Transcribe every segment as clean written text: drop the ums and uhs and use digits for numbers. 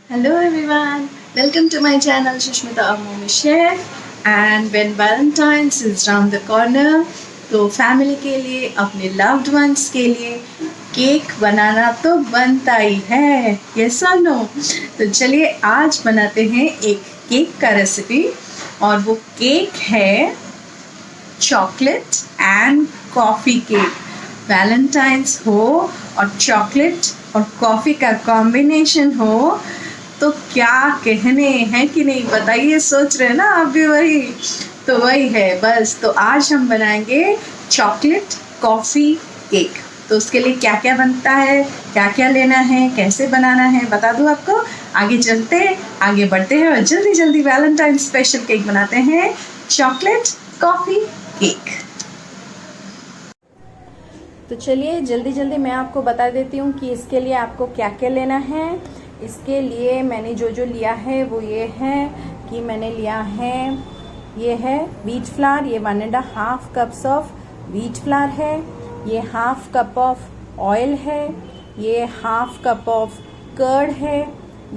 Hello everyone, welcome to my channel Sushmita Ammomi Chef. And when Valentine's is round the corner, तो family के लिए अपने loved ones के लिए cake बनाना तो बनता ही है, यस और नो। तो चलिए आज बनाते हैं एक केक का रेसिपी, और वो केक है chocolate and coffee cake. Valentine's हो और चॉकलेट और कॉफ़ी का कॉम्बिनेशन हो तो क्या कहने हैं कि नहीं, बताइए। सोच रहे हैं ना आप भी वही, तो वही है बस। तो आज हम बनाएंगे चॉकलेट कॉफ़ी केक। तो उसके लिए क्या क्या बनता है, क्या क्या लेना है, कैसे बनाना है, बता दूँ आपको। आगे चलते आगे बढ़ते हैं और जल्दी जल्दी वैलेंटाइन स्पेशल केक बनाते हैं, चॉकलेट कॉफ़ी केक। तो चलिए जल्दी जल्दी मैं आपको बता देती हूँ कि इसके लिए आपको क्या क्या लेना है। इसके लिए मैंने जो लिया है वो ये है कि मैंने लिया है, ये है व्हीट फ्लावर। ये 1.5 कप्स ऑफ व्हीट फ्लावर है। ये 1/2 कप ऑफ ऑयल है। ये 1/2 कप ऑफ कर्ड है।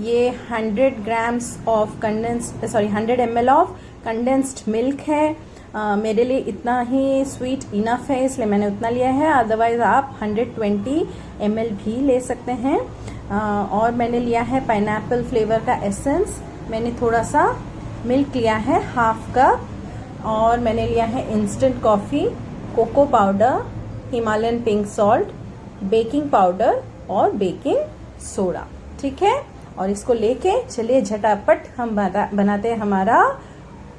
ये 100 grams of 100 ml of condensed milk है। मेरे लिए इतना ही स्वीट इनफ है, इसलिए मैंने उतना लिया है। अदरवाइज आप 120 ml भी ले सकते हैं। और मैंने लिया है पाइनएप्पल फ्लेवर का एसेंस। मैंने थोड़ा सा मिल्क लिया है 1/2 कप। और मैंने लिया है instant coffee, cocoa powder, Himalayan pink salt, baking powder और बेकिंग सोडा। ठीक है, और इसको लेके चलिए झटापट हम बनाते हैं हमारा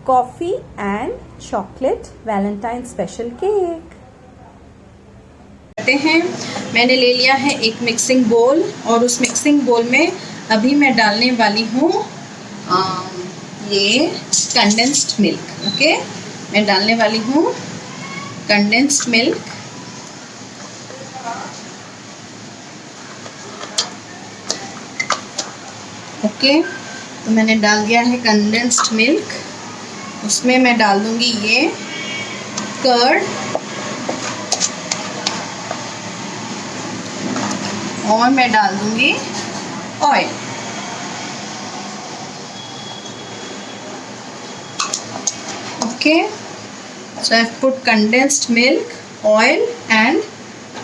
coffee and chocolate Valentine special cake. करते हैं। मैंने ले लिया है एक मिक्सिंग बोल, और उस मिक्सिंग बोल में अभी मैं डालने वाली हूँ ये कंडेंस्ड मिल्क। ओके, मैं डालने वाली हूँ कंडेंस्ड मिल्क। ओके, तो मैंने डाल दिया है कंडेंस्ड मिल्क। उसमें मैं डाल दूंगी ये कर्ड, और मैं डाल दूंगी oil. Okay, so I put condensed milk, oil and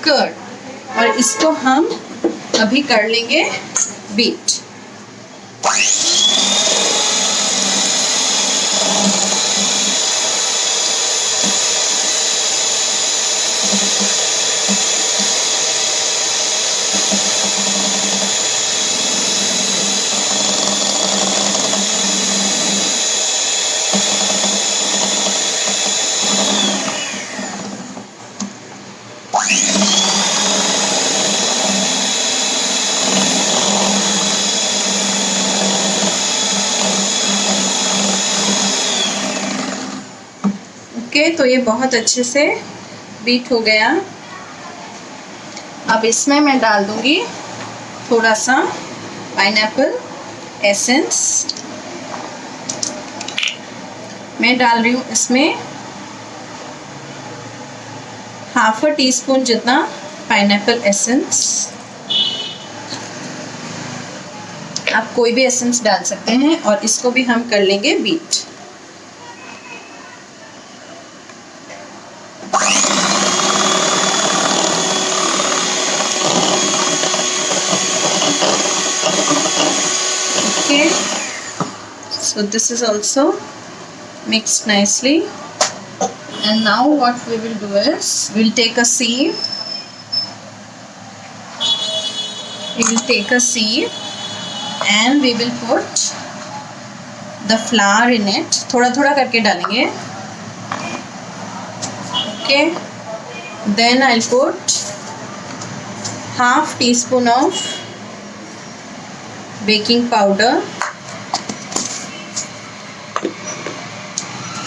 curd, और इसको हम अभी कर लेंगे बीट। ओके, तो ये बहुत अच्छे से बीट हो गया। अब इसमें मैं डाल दूंगी थोड़ा सा पाइनएप्पल एसेंस। मैं डाल रही हूँ इसमें 1/2 टीस्पून जितना पाइनएप्पल एसेंस। आप कोई भी एसेंस डाल सकते हैं, और इसको भी हम कर लेंगे beat. Okay, so this is also mixed nicely, and now what we will do is we'll take a sieve. And we will put the flour in it. थोड़ा थोड़ा करके डालेंगे। Okay, then I'll put 1/2 teaspoon of baking powder,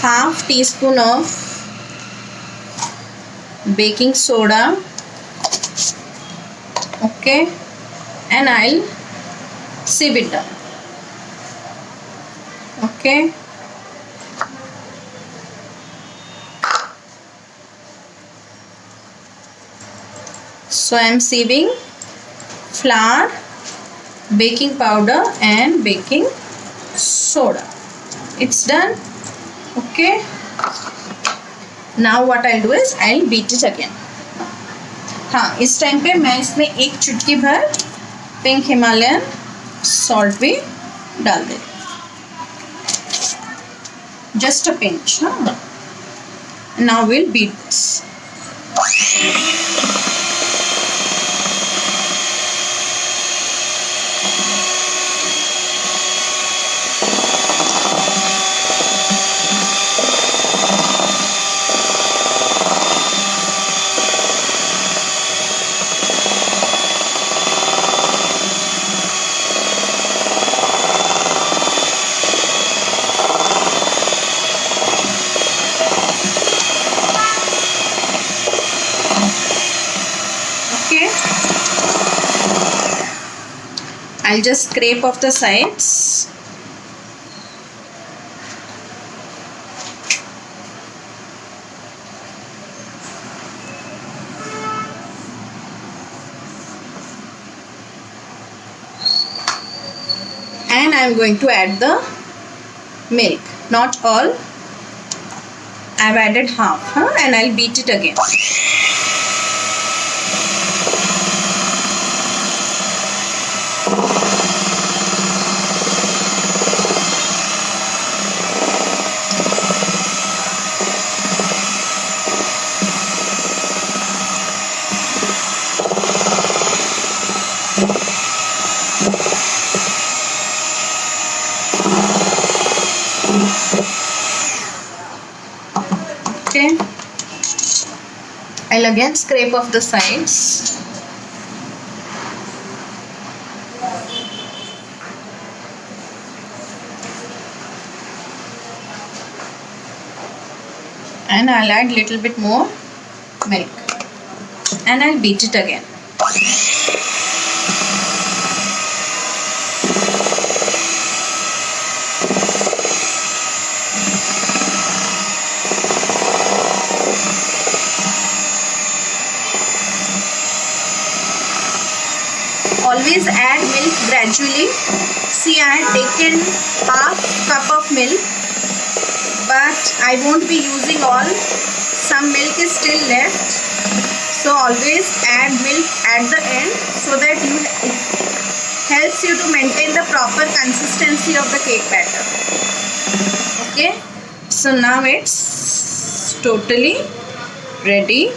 1/2 teaspoon of baking soda. Okay, and I'll sieve it down. Okay, so I am sieving flour baking powder and baking soda. It's done. Okay, now what I'll do is I'll beat it again. हाँ, इस time पे मैं इसमें एक चुटकी भर pink Himalayan salt भी डाल दे, जस्ट अ पिंच. हाँ, now will beat this. I'll just scrape off the sides. And I'm going to add the milk. Not all. I've added half, and I'll beat it again. Okay, I'll again scrape off the sides. And I'll add little bit more milk and I'll beat it again. Always add milk gradually. See, I had taken half cup of milk, but I won't be using all. Some milk is still left, so always add milk at the end so that it helps you to maintain the proper consistency of the cake batter. Okay, so now it's totally ready.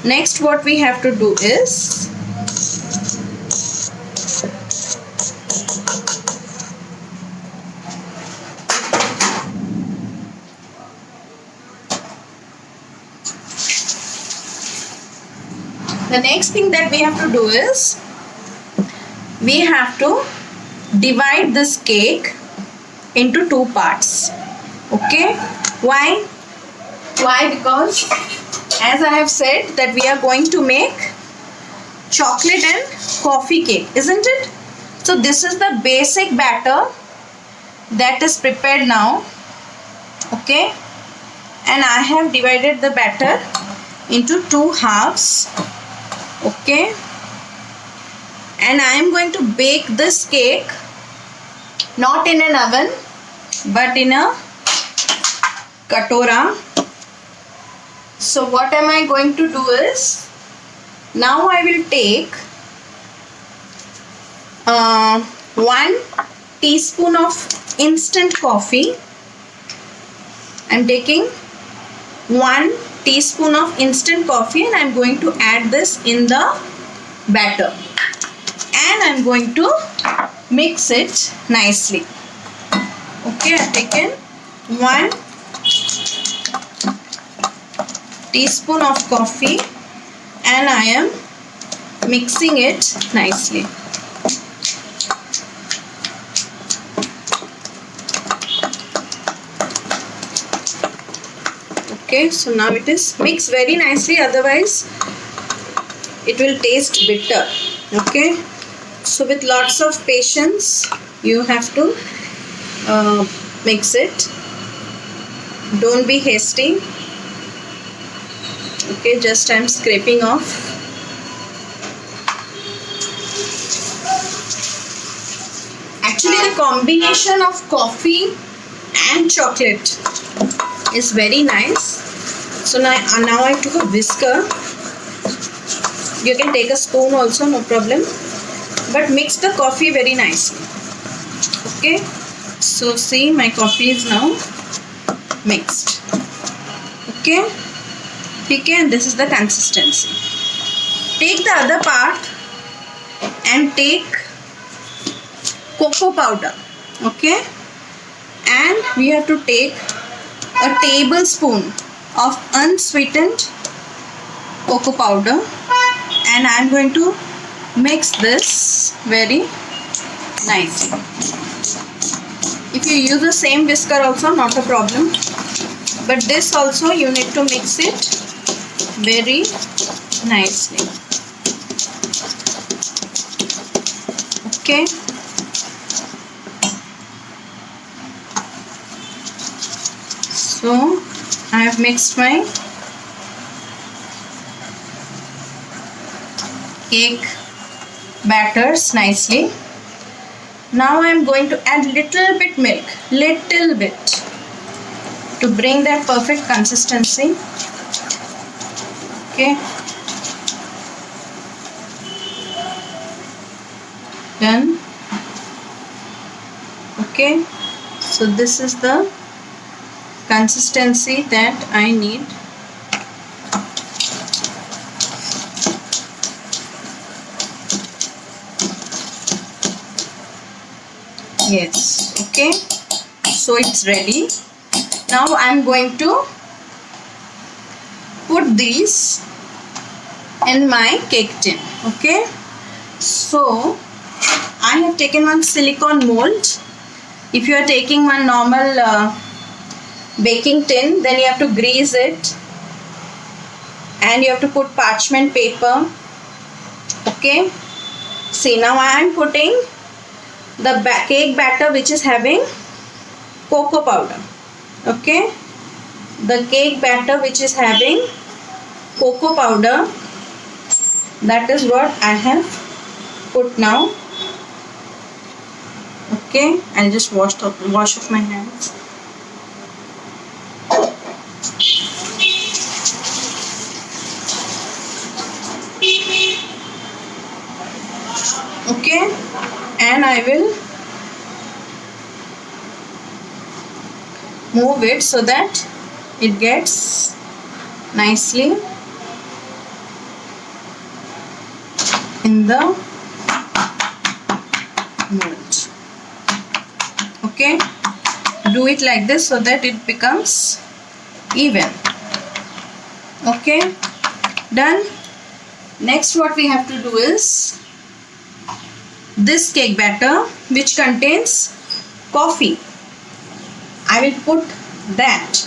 Next, what we have to do is the next thing that we have to do is we have to divide this cake into two parts. Okay, why? Because as I have said that we are going to make chocolate and coffee cake, isn't it? So this is the basic batter that is prepared now. Okay, and I have divided the batter into two halves. Okay, and I am going to bake this cake not in an oven but in a katora. So what am I going to do is, now I will take 1 teaspoon of instant coffee. I'm taking 1 teaspoon of instant coffee and I'm going to add this in the batter and I'm going to mix it nicely. Okay, I've taken 1 teaspoon of coffee and I am mixing it nicely. Okay, so now it is mixed very nicely, otherwise it will taste bitter. Okay, so with lots of patience you have to mix it. Don't be hasty. Okay, just I'm scraping off. Actually, the combination of coffee and chocolate is very nice. So now I took a whisker. You can take a spoon also, no problem. But mix the coffee very nicely. Okay. So see, my coffee is now mixed. Okay. Okay, and this is the consistency. Take the other part and take cocoa powder. Okay. And we have to take a tablespoon of unsweetened cocoa powder, and I am going to mix this very nicely. If you use the same whisker also, not a problem, but this also you need to mix it very nicely. Okay. So I have mixed my cake batters nicely. Now I am going to add little bit milk, little bit, to bring that perfect consistency. Okay. Done. Okay. So this is the consistency that I need. Yes. Okay. So it's ready. Now I am going to put these in my cake tin. Okay. So I have taken one silicone mold. If you are taking one normal baking tin, then you have to grease it and you have to put parchment paper. Okay. See, now I am putting the cake batter which is having cocoa powder. Okay. The cake batter which is having cocoa powder, that is what I have put now. Okay. I'll just wash off my hands. Okay, and I will move it so that it gets nicely in the mold. Okay, do it like this so that it becomes even. Okay, done. Next, what we have to do is this cake batter which contains coffee. I will put that.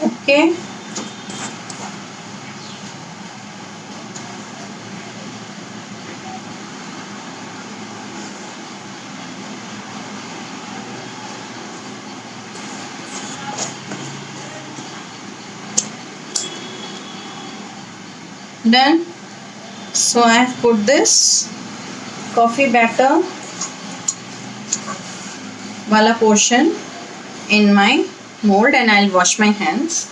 Okay. Done. So I have put this coffee batter wala portion in my mold, and I'll wash my hands.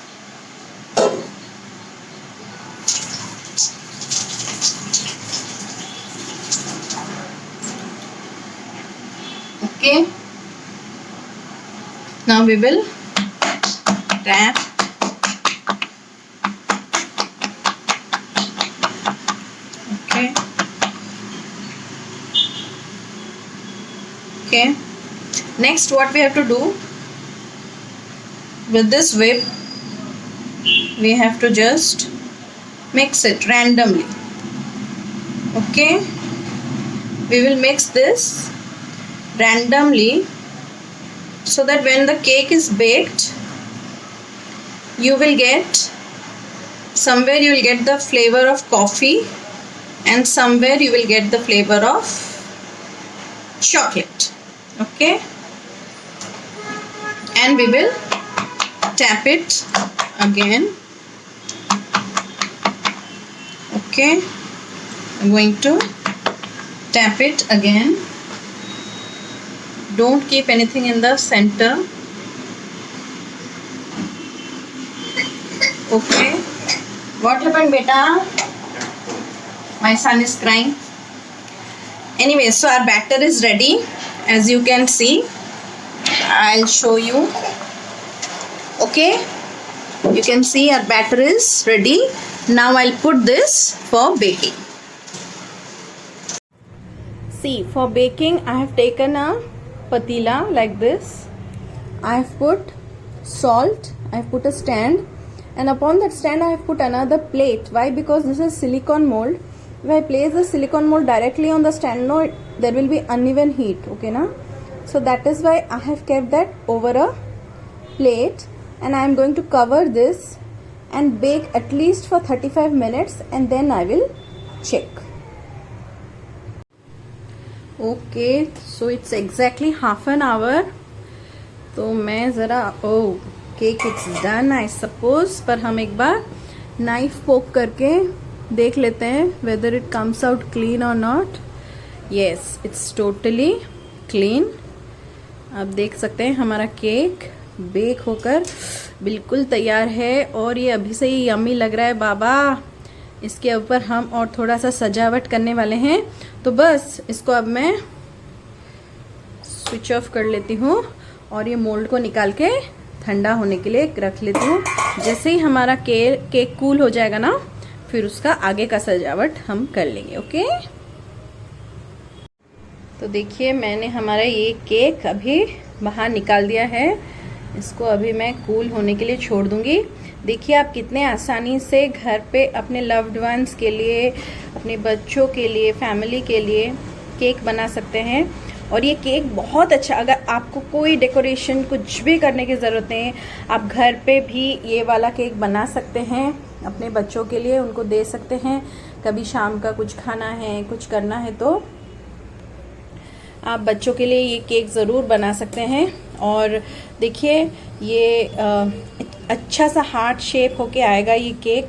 Okay. Now we will tap. Okay. Next, what we have to do with this whip, we have to just mix it randomly. Okay. We will mix this randomly so that when the cake is baked, you will get somewhere you will get the flavor of coffee and somewhere you will get the flavor of chocolate. Okay, and we will tap it again. Okay, I'm going to tap it again. Don't keep anything in the center. Okay, what happened, beta? My son is crying. Anyway, so our batter is ready. As you can see, I'll show you. Okay, you can see our batter is ready. Now I'll put this for baking. See, for baking I have taken a patila like this. I have put salt, I have put a stand, and upon that stand I have put another plate. Why? Because this is silicone mold. If I place the silicone mold directly on the stand, no, there will be uneven heat. Okay, na? So that is why I have kept that over a plate, and I am going to cover this and bake at least for 35 minutes, and then I will check. Okay, so it's exactly half an hour. तो मैं ज़रा cake it's done I suppose, पर हम एक बार knife पोक करके देख लेते हैं whether it comes out clean और not. Yes, it's totally clean. आप देख सकते हैं हमारा केक बेक होकर बिल्कुल तैयार है, और ये अभी से ही यम्मी लग रहा है बाबा. इसके ऊपर हम और थोड़ा सा सजावट करने वाले हैं. तो बस इसको अब मैं स्विच ऑफ कर लेती हूँ और ये मोल्ड को निकाल के ठंडा होने के लिए रख लेती हूँ. जैसे ही हमारा केक कूल हो जाएगा ना, फिर उसका आगे का सजावट हम कर लेंगे. ओके, तो देखिए मैंने हमारा ये केक अभी बाहर निकाल दिया है. इसको अभी मैं कूल होने के लिए छोड़ दूंगी. देखिए आप कितने आसानी से घर पे अपने लव्ड वंस के लिए, अपने बच्चों के लिए, फैमिली के लिए केक बना सकते हैं. और ये केक बहुत अच्छा, अगर आपको कोई डेकोरेशन कुछ भी करने की ज़रूरत नहीं है, आप घर पे भी ये वाला केक बना सकते हैं. अपने बच्चों के लिए उनको दे सकते हैं. कभी शाम का कुछ खाना है, कुछ करना है, तो आप बच्चों के लिए ये केक ज़रूर बना सकते हैं. और देखिए ये अच्छा सा हार्ट शेप होके आएगा. ये केक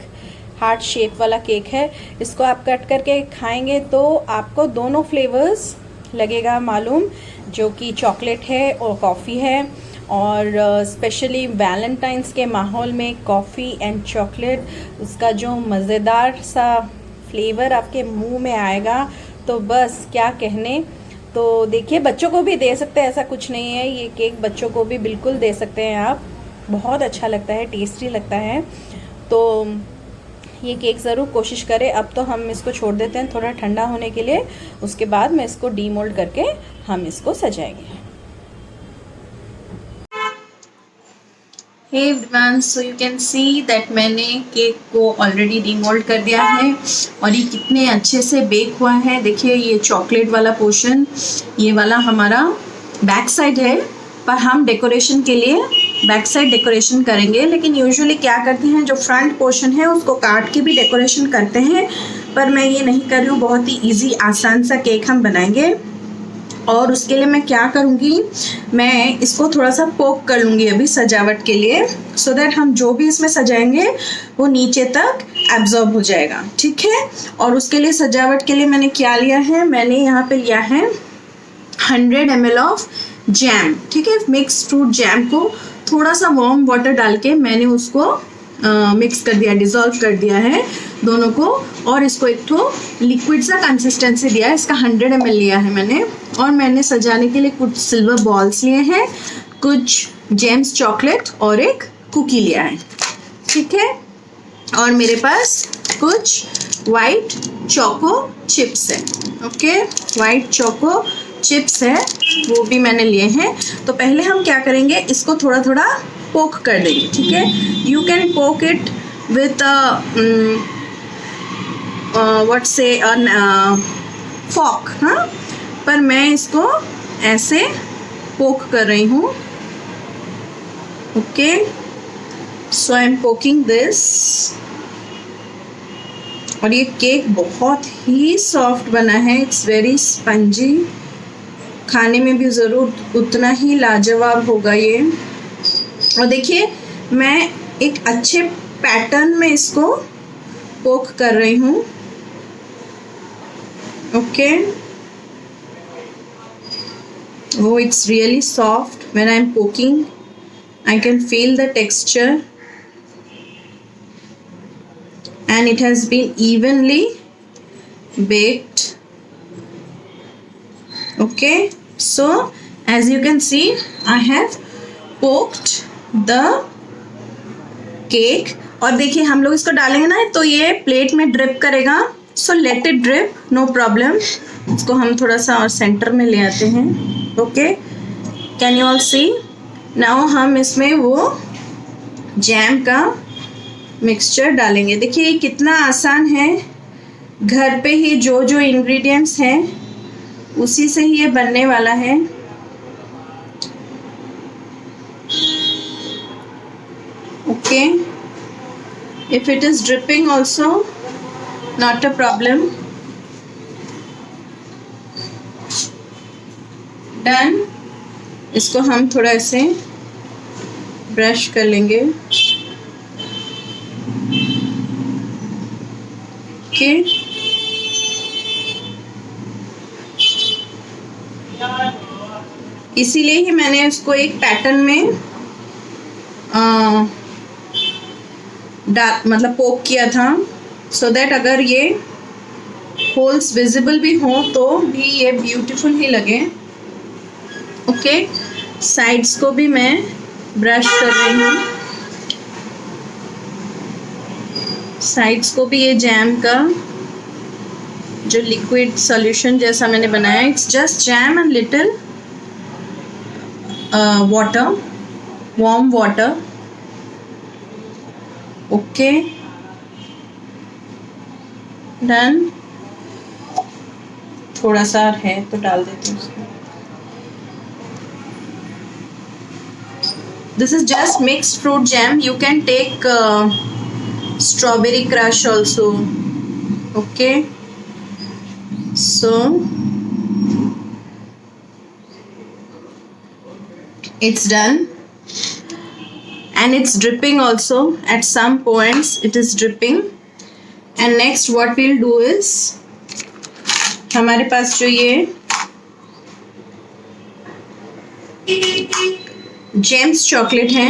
हार्ट शेप वाला केक है. इसको आप कट करके खाएंगे तो आपको दोनों फ्लेवर्स लगेगा मालूम, जो कि चॉकलेट है और कॉफ़ी है. और स्पेशली वैलेंटाइंस के माहौल में कॉफ़ी एंड चॉकलेट, उसका जो मज़ेदार सा फ्लेवर आपके मुंह में आएगा, तो बस क्या कहने. तो देखिए बच्चों को भी दे सकते हैं, ऐसा कुछ नहीं है. ये केक बच्चों को भी बिल्कुल दे सकते हैं आप. बहुत अच्छा लगता है, टेस्टी लगता है. तो ये केक ज़रूर कोशिश करें. अब तो हम इसको छोड़ देते हैं थोड़ा ठंडा होने के लिए. उसके बाद मैं इसको डीमोल्ड करके हम इसको सजाएंगे. Hey everyone, so you can see that मैंने केक को ऑलरेडी डीमोल्ड कर दिया है, और ये कितने अच्छे से बेक हुआ है. देखिए ये चॉकलेट वाला पोर्शन, ये वाला हमारा बैक साइड है, पर हम डेकोरेशन के लिए बैक साइड डेकोरेशन करेंगे. लेकिन यूजुअली क्या करते हैं, जो फ्रंट पोर्शन है उसको काट के भी डेकोरेशन करते हैं, पर मैं ये नहीं कर रही हूँ. बहुत ही इजी आसान सा केक हम बनाएंगे. और उसके लिए मैं क्या करूँगी, मैं इसको थोड़ा सा पोक कर लूँगी अभी सजावट के लिए, सो दैट हम जो भी इसमें सजाएंगे वो नीचे तक एब्जॉर्ब हो जाएगा. ठीक है. और उसके लिए सजावट के लिए मैंने क्या लिया है, मैंने यहाँ पे लिया है 100 ml ऑफ जैम. ठीक है, मिक्स फ्रूट जैम को थोड़ा सा वार्म वाटर डाल के मैंने उसको मिक्स कर दिया, डिज़ोल्व कर दिया है दोनों को, और इसको एक तो लिक्विड सा कंसिस्टेंसी दिया है. इसका 100 ml लिया है मैंने. और मैंने सजाने के लिए कुछ सिल्वर बॉल्स लिए हैं, कुछ जेम्स चॉकलेट और एक कुकी लिया है. ठीक है. और मेरे पास कुछ वाइट चोको चिप्स है. ओके, वाइट चोको चिप्स है, वो भी मैंने लिए हैं. तो पहले हम क्या करेंगे, इसको थोड़ा थोड़ा पोक कर देंगे. ठीक है. यू कैन पोक इट विथ व्हाट से फॉक. हाँ, पर मैं इसको ऐसे पोक कर रही हूँ. Okay, so I am poking this. और ये केक बहुत ही सॉफ्ट बना है. It's very spongy. खाने में भी ज़रूर उतना ही लाजवाब होगा ये. और देखिए मैं एक अच्छे पैटर्न में इसको पोक कर रही हूँ. Okay. Oh, it's really soft. When I'm poking, I can feel the texture, and it has been evenly baked. Okay, so as you can see, I have poked the cake. और देखिए हम लोग इसको डालेंगे ना तो ये प्लेट में ड्रिप करेगा, so let it drip, no problem. इसको हम थोड़ा सा और सेंटर में ले आते हैं. Okay, can you all see? Now हम इसमें वो जैम का मिक्सचर डालेंगे. देखिए ये कितना आसान है, घर पे ही जो जो इंग्रेडिएंट्स हैं उसी से ही ये बनने वाला है. Okay, if it is dripping also not a problem. Done. इसको हम थोड़ा ऐसे ब्रश कर लेंगे. ओके, इसीलिए ही मैंने इसको एक पैटर्न में मतलब पोक किया था, सो दैट अगर ये होल्स विजिबल भी हो तो भी ये ब्यूटीफुल ही लगे. ओके, साइड्स को भी मैं ब्रश कर रही हूँ. साइड्स को भी ये जैम का जो लिक्विड सॉल्यूशन जैसा मैंने बनाया, it's just jam and little water, warm water. Okay, done. थोड़ा सा है तो डाल देती हूँ उसमें. This is just mixed fruit jam. You can take strawberry crush also. Okay, so it's done, and it's dripping also. At some points it is dripping. And next what we'll do is, हमारे पास जो ये James chocolate है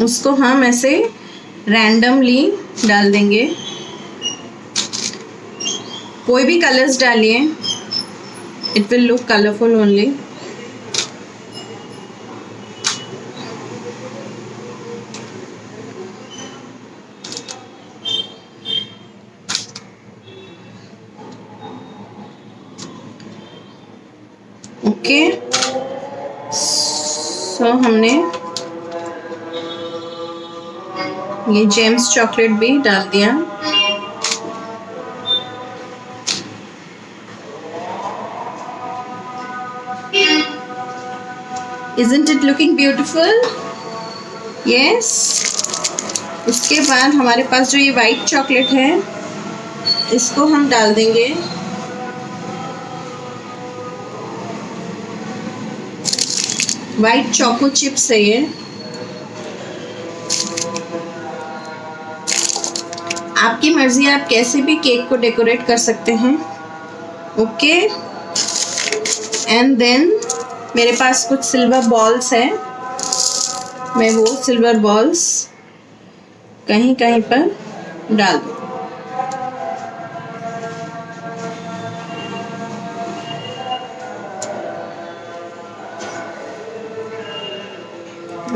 उसको हम ऐसे randomly डाल देंगे. कोई भी कलर्स डालिए, it will look colourful only. Okay, so हमने ये जेम्स चॉकलेट भी डाल दिया. Isn't it looking beautiful? Yes. उसके बाद हमारे पास जो ये वाइट चॉकलेट है इसको हम डाल देंगे. वाइट चोको चिप्स है ये. आपकी मर्जी, आप कैसे भी केक को डेकोरेट कर सकते हैं. ओके, एंड देन मेरे पास कुछ सिल्वर बॉल्स है, मैं वो सिल्वर बॉल्स कहीं कहीं पर डाल दूँ.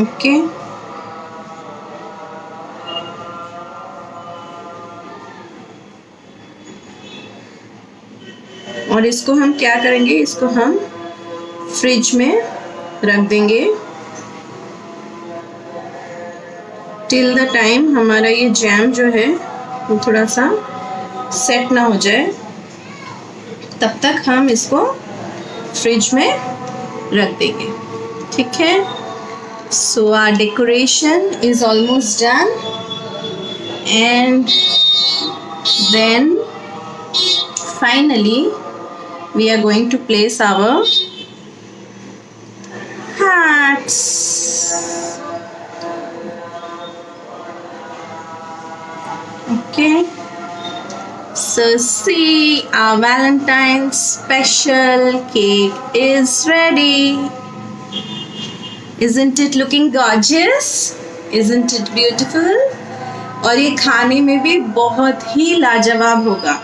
ओके, और इसको हम क्या करेंगे, इसको हम फ्रिज में रख देंगे टिल द टाइम हमारा ये जैम जो है वो थोड़ा सा सेट ना हो जाए. तब तक हम इसको फ्रिज में रख देंगे. ठीक है, so our decoration is almost done, and then finally we are going to place our hearts. Okay, So see, our Valentine's special cake is ready. Isn't it looking gorgeous? Isn't it beautiful? और ये खाने में भी बहुत ही लाजवाब होगा।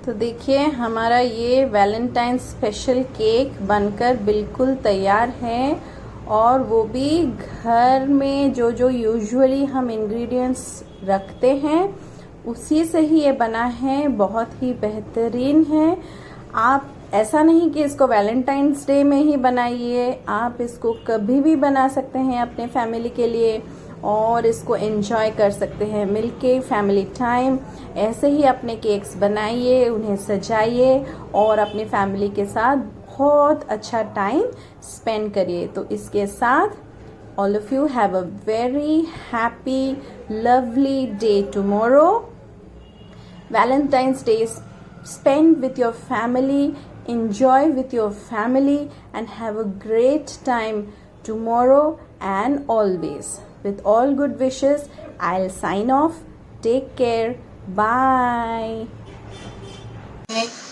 तो देखिए हमारा ये वैलेंटाइन स्पेशल केक बनकर बिल्कुल तैयार है, और वो भी घर में जो जो यूजुअली हम इंग्रेडिएंट्स रखते हैं उसी से ही ये बना है। बहुत ही बेहतरीन है। आप ऐसा नहीं कि इसको वैलेंटाइंस डे में ही बनाइए, आप इसको कभी भी बना सकते हैं अपने फैमिली के लिए, और इसको एंजॉय कर सकते हैं मिलके, फैमिली टाइम। ऐसे ही अपने केक्स बनाइए, उन्हें सजाइए और अपनी फैमिली के साथ बहुत अच्छा टाइम स्पेंड करिए। तो इसके साथ all of you have a very happy lovely day tomorrow. Valentine's Day spend with your family, enjoy with your family, and have a great time tomorrow and always. With all good wishes, I'll sign off. Take care. Bye.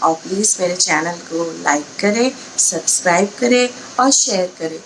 और please मेरे channel को like करें, subscribe करें और share करें।